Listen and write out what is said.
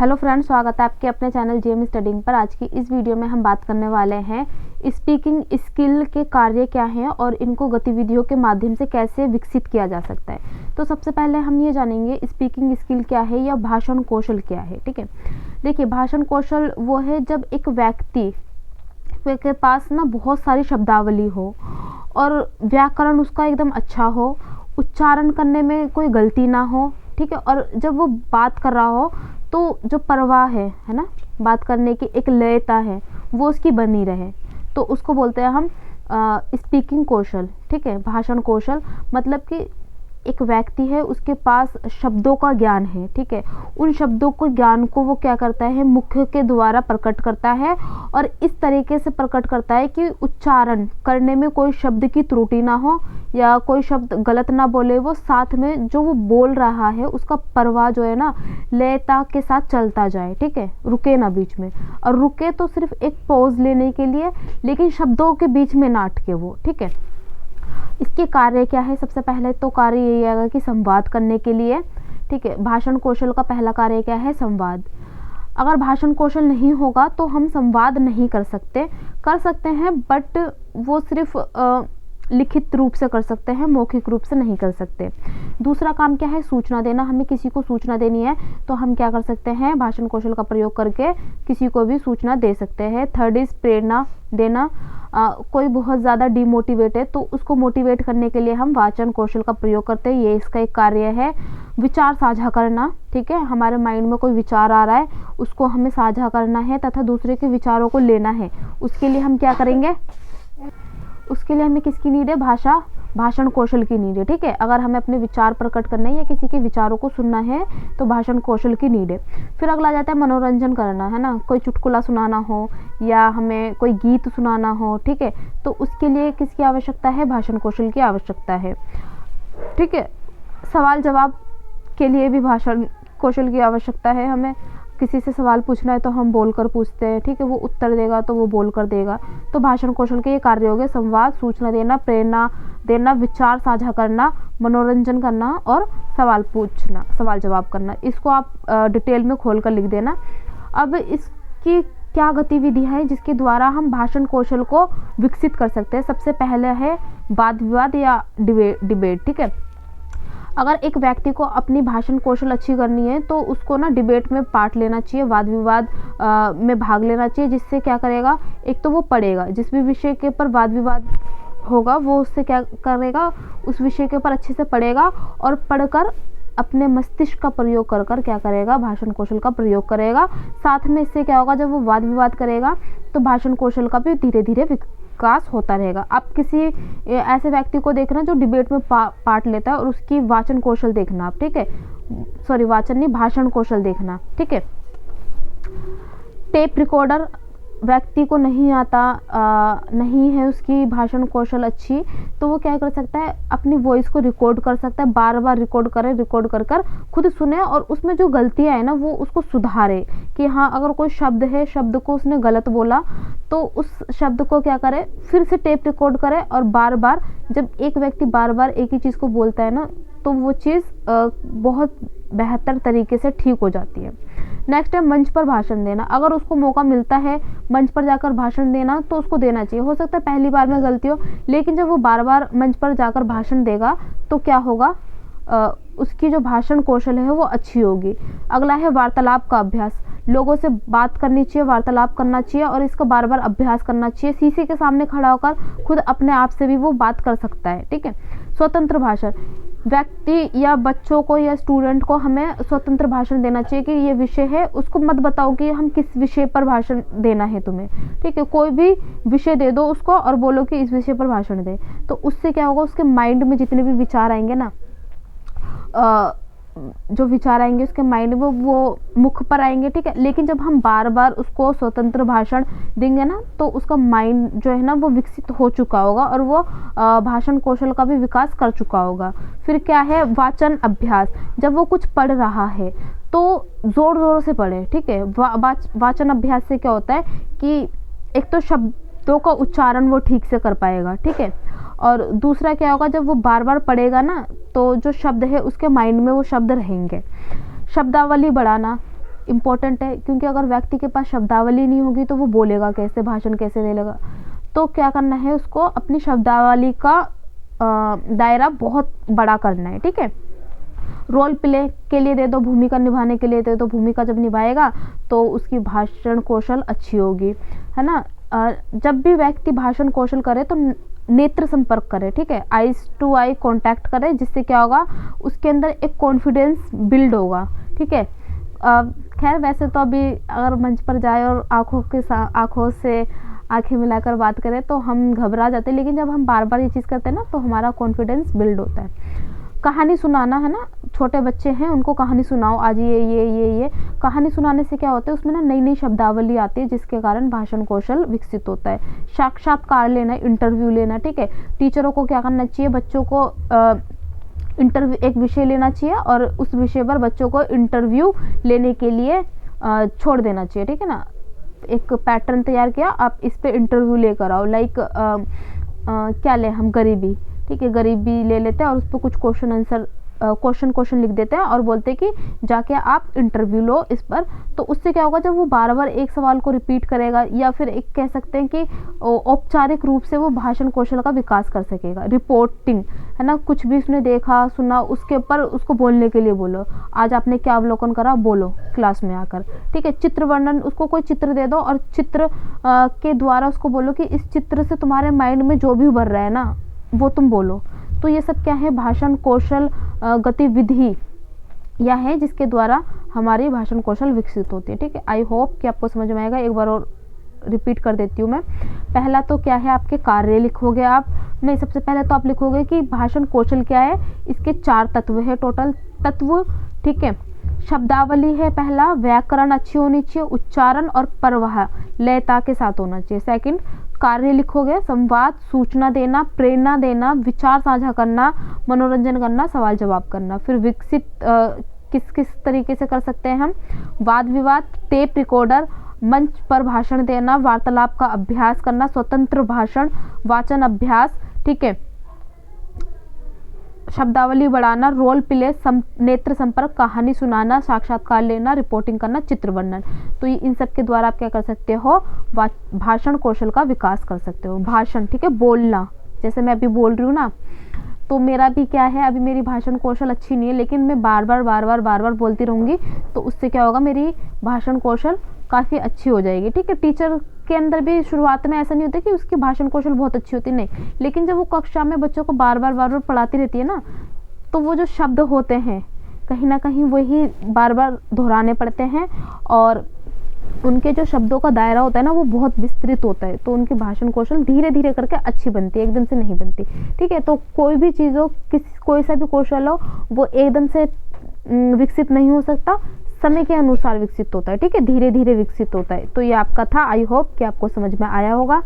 Hello friends, स्वागत है आपके अपने चैनल जेएम स्टडिंग पर। आज की इस वीडियो में हम बात करने वाले हैं स्पीकिंग स्किल के कार्य क्या हैं और इनको गतिविधियों के माध्यम से कैसे विकसित किया जा सकता है। तो सबसे पहले हम ये जानेंगे स्पीकिंग स्किल क्या है या भाषण कौशल क्या है। ठीक है, देखिए भाषण कौशल वो है जब एक व्यक्ति के पास ना बहुत सारी शब्दावली हो और व्याकरण उसका एकदम अच्छा हो, उच्चारण करने में कोई गलती ना हो। ठीक है, और जब वो बात कर रहा हो तो जो परवाह है ना, बात करने की एक लयता है वो उसकी बनी रहे, तो उसको बोलते हैं हम स्पीकिंग कौशल। ठीक है, भाषण कौशल मतलब कि एक व्यक्ति है, उसके पास शब्दों का ज्ञान है। ठीक है, उन शब्दों को ज्ञान को वो क्या करता है, मुख के द्वारा प्रकट करता है और इस तरीके से प्रकट करता है कि उच्चारण करने में कोई शब्द की त्रुटि ना हो या कोई शब्द गलत ना बोले। वो साथ में जो वो बोल रहा है उसका प्रवाह जो है ना लयता के साथ चलता जाए। ठीक है, रुके ना बीच में, और रुके तो सिर्फ एक पॉज लेने के लिए, लेकिन शब्दों के बीच में ना अटके वो। ठीक है, इसके कार्य क्या है, सबसे पहले तो कार्य यही आएगा कि संवाद करने के लिए। ठीक है, भाषण कौशल का पहला कार्य क्या है, संवाद। अगर भाषण कौशल नहीं होगा तो हम संवाद नहीं कर सकते हैं, बट वो सिर्फ लिखित रूप से कर सकते हैं, मौखिक रूप से नहीं कर सकते। दूसरा काम क्या है, सूचना देना। हमें किसी को सूचना देनी है तो हम क्या कर सकते हैं, भाषण कौशल का प्रयोग करके किसी को भी सूचना दे सकते हैं। थर्ड इज प्रेरणा देना। कोई बहुत ज़्यादा डिमोटिवेट है तो उसको मोटिवेट करने के लिए हम वाचन कौशल का प्रयोग करते हैं, ये इसका एक कार्य है। विचार साझा करना। ठीक है, हमारे माइंड में कोई विचार आ रहा है, उसको हमें साझा करना है तथा दूसरे के विचारों को लेना है। उसके लिए हम क्या करेंगे, उसके लिए हमें किसकी नीड है, भाषण कौशल की नीड है। ठीक है, अगर हमें अपने विचार प्रकट करना है या किसी के विचारों को सुनना है तो भाषण कौशल की नीड है। फिर अगला जाता है मनोरंजन करना, है ना, कोई चुटकुला सुनाना हो या हमें कोई गीत सुनाना हो। ठीक है, तो उसके लिए किसकी आवश्यकता है, भाषण कौशल की आवश्यकता है। ठीक है, सवाल जवाब के लिए भी भाषण कौशल की आवश्यकता है। हमें किसी से सवाल पूछना है तो हम बोलकर पूछते हैं। ठीक है, वो उत्तर देगा तो वो बोलकर देगा। तो भाषण कौशल के ये कार्य हो गए, संवाद, सूचना देना, प्रेरणा देना, विचार साझा करना, मनोरंजन करना और सवाल पूछना, सवाल जवाब करना। इसको आप डिटेल में खोल कर लिख देना। अब इसकी क्या गतिविधियाँ हैं जिसके द्वारा हम भाषण कौशल को विकसित कर सकते हैं। सबसे पहले है वाद विवाद या डिबेट। ठीक है, अगर एक व्यक्ति को अपनी भाषण कौशल अच्छी करनी है तो उसको ना डिबेट में पार्ट लेना चाहिए, वाद विवाद में भाग लेना चाहिए। जिससे क्या करेगा, एक तो वो पढ़ेगा, जिस भी विषय के ऊपर वाद विवाद होगा वो उससे क्या करेगा, उस विषय के ऊपर अच्छे से पढ़ेगा और पढ़कर अपने मस्तिष्क का प्रयोग कर कर क्या करेगा, भाषण कौशल का प्रयोग करेगा। साथ में इससे क्या होगा, जब वो वाद विवाद करेगा तो भाषण कौशल का भी धीरे धीरे विकास होता रहेगा। आप किसी ऐसे व्यक्ति को देखना जो डिबेट में पार्ट लेता है और उसकी वाचन कौशल देखना आप। ठीक है, सॉरी वाचन नहीं, भाषण कौशल देखना। ठीक है, टेप रिकॉर्डर व्यक्ति को नहीं आता, नहीं है उसकी भाषण कौशल अच्छी, तो वो क्या कर सकता है, अपनी वॉइस को रिकॉर्ड कर सकता है, बार बार रिकॉर्ड कर कर खुद सुने और उसमें जो गलतियां है ना वो उसको सुधारे। कि हाँ, अगर कोई शब्द है, शब्द को उसने गलत बोला तो उस शब्द को क्या करे, फिर से टेप रिकॉर्ड करे और बार बार, जब एक व्यक्ति बार बार एक ही चीज़ को बोलता है ना तो वो चीज़ बहुत बेहतर तरीके से ठीक हो जाती है। नेक्स्ट है मंच पर भाषण देना। अगर उसको मौका मिलता है मंच पर जाकर भाषण देना तो उसको देना चाहिए। हो सकता है पहली बार में गलती हो, लेकिन जब वो बार बार मंच पर जाकर भाषण देगा तो क्या होगा, उसकी जो भाषण कौशल है वो अच्छी होगी। अगला है वार्तालाप का अभ्यास। लोगों से बात करनी चाहिए, वार्तालाप करना चाहिए और इसका बार बार अभ्यास करना चाहिए। शीशे के सामने खड़ा होकर खुद अपने आप से भी वो बात कर सकता है। ठीक है, स्वतंत्र भाषण। व्यक्ति या बच्चों को या स्टूडेंट को हमें स्वतंत्र भाषण देना चाहिए कि ये विषय है, उसको मत बताओ कि हम किस विषय पर भाषण देना है तुम्हें। ठीक है, कोई भी विषय दे दो उसको और बोलो कि इस विषय पर भाषण दे, तो उससे क्या होगा, उसके माइंड में जितने भी विचार आएंगे ना, जो विचार आएंगे उसके माइंड में वो मुख पर आएंगे। ठीक है, लेकिन जब हम बार बार उसको स्वतंत्र भाषण देंगे ना तो उसका माइंड जो है ना वो विकसित हो चुका होगा और वो भाषण कौशल का भी विकास कर चुका होगा। फिर क्या है, वाचन अभ्यास। जब वो कुछ पढ़ रहा है तो जोर जोर से पढ़े। ठीक है, वाचन अभ्यास से क्या होता है कि एक तो शब्दों का उच्चारण वो ठीक से कर पाएगा। ठीक है, और दूसरा क्या होगा, जब वो बार बार पढ़ेगा ना तो जो शब्द है उसके माइंड में वो शब्द रहेंगे। शब्दावली बढ़ाना। इम्पोर्टेंट है, क्योंकि अगर व्यक्ति के पास शब्दावली नहीं होगी तो वो बोलेगा कैसे, भाषण कैसे देगा। तो क्या करना है, उसको अपनी शब्दावली का दायरा बहुत बड़ा करना है। ठीक है, रोल प्ले के लिए दे दो, भूमिका निभाने के लिए दे दो, भूमिका जब निभाएगा तो उसकी भाषण कौशल अच्छी होगी, है ना। जब भी व्यक्ति भाषण कौशल करे तो नेत्र संपर्क करे, ठीक है, आईज टू आई कांटेक्ट करे, जिससे क्या होगा, उसके अंदर एक कॉन्फिडेंस बिल्ड होगा। ठीक है, खैर वैसे तो अभी अगर मंच पर जाए और आँखों से आंखें मिलाकर बात करें तो हम घबरा जाते हैं, लेकिन जब हम बार बार ये चीज़ करते हैं ना तो हमारा कॉन्फिडेंस बिल्ड होता है। कहानी सुनाना, है ना, छोटे बच्चे हैं उनको कहानी सुनाओ, आज ये कहानी सुनाने से क्या होता है, उसमें ना नई नई शब्दावली आती है, जिसके कारण भाषण कौशल विकसित होता है। साक्षात्कार लेना, इंटरव्यू लेना, ठीक है, टीचरों को क्या करना चाहिए, बच्चों को इंटरव्यू, एक विषय लेना चाहिए और उस विषय पर बच्चों को इंटरव्यू लेने के लिए छोड़ देना चाहिए। ठीक है ना, एक पैटर्न तैयार किया, आप इस पे इंटरव्यू लेकर आओ। लाइक क्या ले हम, गरीबी, ठीक है, गरीबी ले लेते हैं और उस पर कुछ क्वेश्चन लिख देते हैं और बोलते हैं कि जाके आप इंटरव्यू लो इस पर। तो उससे क्या होगा, जब वो बार बार एक सवाल को रिपीट करेगा, या फिर एक कह सकते हैं कि औपचारिक रूप से वो भाषण कौशल का विकास कर सकेगा। रिपोर्टिंग, है ना, कुछ भी उसने देखा सुना उसके ऊपर उसको बोलने के लिए बोलो, आज आपने क्या अवलोकन करा, बोलो क्लास में आकर। ठीक है, चित्र वर्णन, उसको कोई चित्र दे दो और चित्र के द्वारा उसको बोलो कि इस चित्र से तुम्हारे माइंड में जो भी उभर रहा है ना वो तुम बोलो। तो ये सब क्या है, भाषण कौशल गतिविधि या है जिसके द्वारा हमारी भाषण कौशल विकसित होती है। ठीक है, आई होप कि आपको समझ में आएगा। एक बार और रिपीट कर देती हूँ मैं। पहला तो क्या है, आपके कार्य लिखोगे आप, नहीं, सबसे पहले तो आप लिखोगे कि भाषण कौशल क्या है। इसके 4 तत्व है, टोटल तत्व। ठीक है, शब्दावली है पहला, व्याकरण अच्छी होनी चाहिए, उच्चारण और प्रवाह लयता के साथ होना चाहिए। सेकंड, कार्य लिखोगे, संवाद, सूचना देना, प्रेरणा देना, विचार साझा करना, मनोरंजन करना, सवाल जवाब करना। फिर विकसित किस किस तरीके से कर सकते हैं हम, वाद विवाद, टेप रिकॉर्डर, मंच पर भाषण देना, वार्तालाप का अभ्यास करना, स्वतंत्र भाषण, वाचन अभ्यास। ठीक है, शब्दावली बढ़ाना, रोल प्ले, नेत्र संपर्क, कहानी सुनाना, साक्षात्कार लेना, रिपोर्टिंग करना, चित्र वर्णन। तो ये इन सब के द्वारा आप क्या कर सकते हो, भाषण कौशल का विकास कर सकते हो। भाषण, ठीक है, बोलना, जैसे मैं अभी बोल रही हूँ ना, तो मेरा भी क्या है, अभी मेरी भाषण कौशल अच्छी नहीं है, लेकिन मैं बार बार बोलती रहूँगी, तो उससे क्या होगा, मेरी भाषण कौशल काफ़ी अच्छी हो जाएगी। ठीक है, टीचर के अंदर भी शुरुआत में ऐसा नहीं होता कि उसकी भाषण कौशल बहुत अच्छी होती, नहीं, लेकिन जब वो कक्षा में बच्चों को बार बार पढ़ाती रहती है ना, तो वो जो शब्द होते हैं कहीं ना कहीं वही बार बार दोहराने पड़ते हैं और उनके जो शब्दों का दायरा होता है ना वो बहुत विस्तृत होता है, तो उनकी भाषण कौशल धीरे धीरे करके अच्छी बनती है, एकदम से नहीं बनती। ठीक है, तो कोई भी चीज़ हो, कोई सा भी कौशल हो, वो एकदम से विकसित नहीं हो सकता, समय के अनुसार विकसित होता है। ठीक है, धीरे धीरे विकसित होता है। तो ये आपका था, आई होप कि आपको समझ में आया होगा।